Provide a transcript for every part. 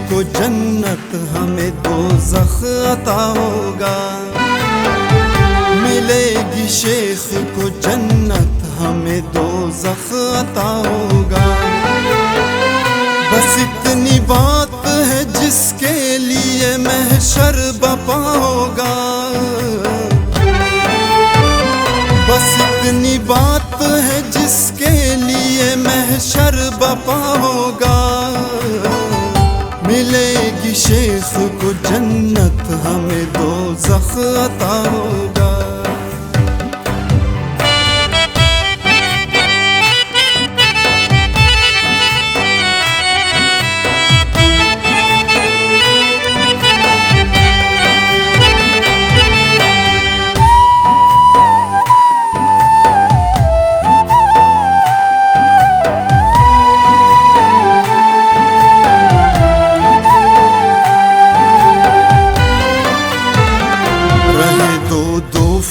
को जन्नत हमें दोज़ख अता होगा। मिलेगी शेख को जन्नत हमें दोज़ख अता होगा। बस इतनी बात है जिसके लिए महशर बपा होगा। बस इतनी बात है जिसके लिए महशर बपा होगा। मिलेगी शेख को जन्नत हमें दोज़ख अता होगा।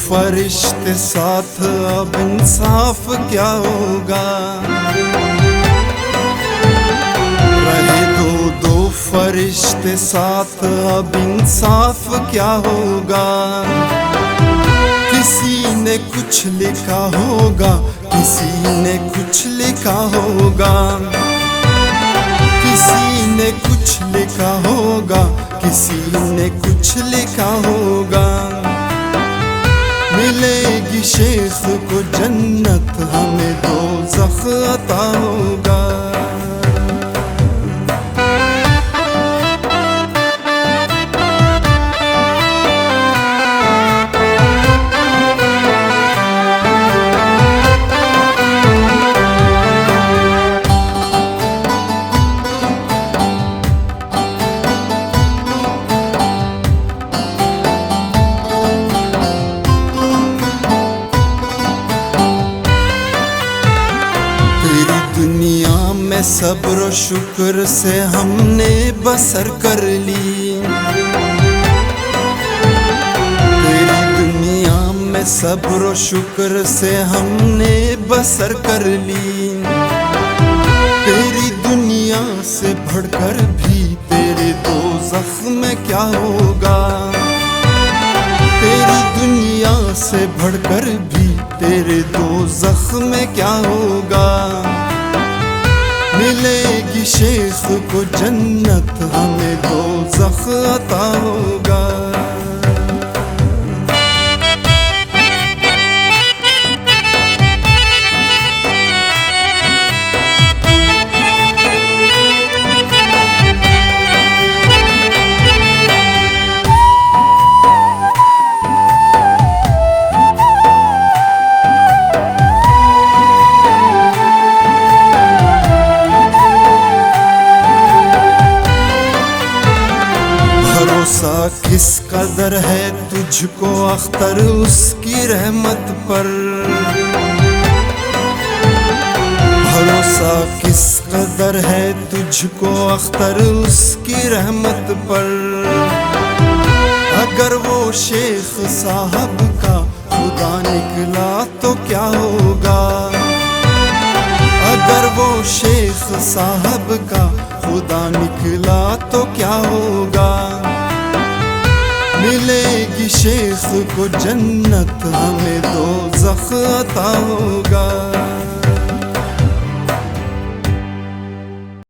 फरिश्ते साथ अब इंसाफ क्या होगा। रहे दो फरिश्ते साथ अब इंसाफ क्या होगा। किसी ने कुछ लिखा होगा, किसी ने कुछ लिखा होगा। किसी ने कुछ लिखा होगा, किसी ने कुछ लिखा होगा। मिलेगी शेख को जन्नत हमें दोज़ख अता होगा। दुनिया में सब्र शुक्र से हमने बसर कर ली। तेरी दुनिया में सब्र शुक्र से हमने बसर कर ली। तेरी दुनिया से बढ़कर भी तेरे दोज़ख में क्या होगा। तेरी दुनिया से बढ़कर भी तेरे दोज़ख में क्या होगा। मिलेगी शेख को जन्नत हमें दोज़ख अता होगा। भरोसा किस कदर है तुझको अख्तर उसकी रहमत पर। भरोसा किस कदर है तुझको अख्तर उसकी रहमत पर। अगर वो शेख साहब का खुदा निकला तो क्या होगा। अगर वो शेख साहब का खुदा निकला तो क्या होगा। मिलेगी शेख को जन्नत हमें दोज़ख अता होगा।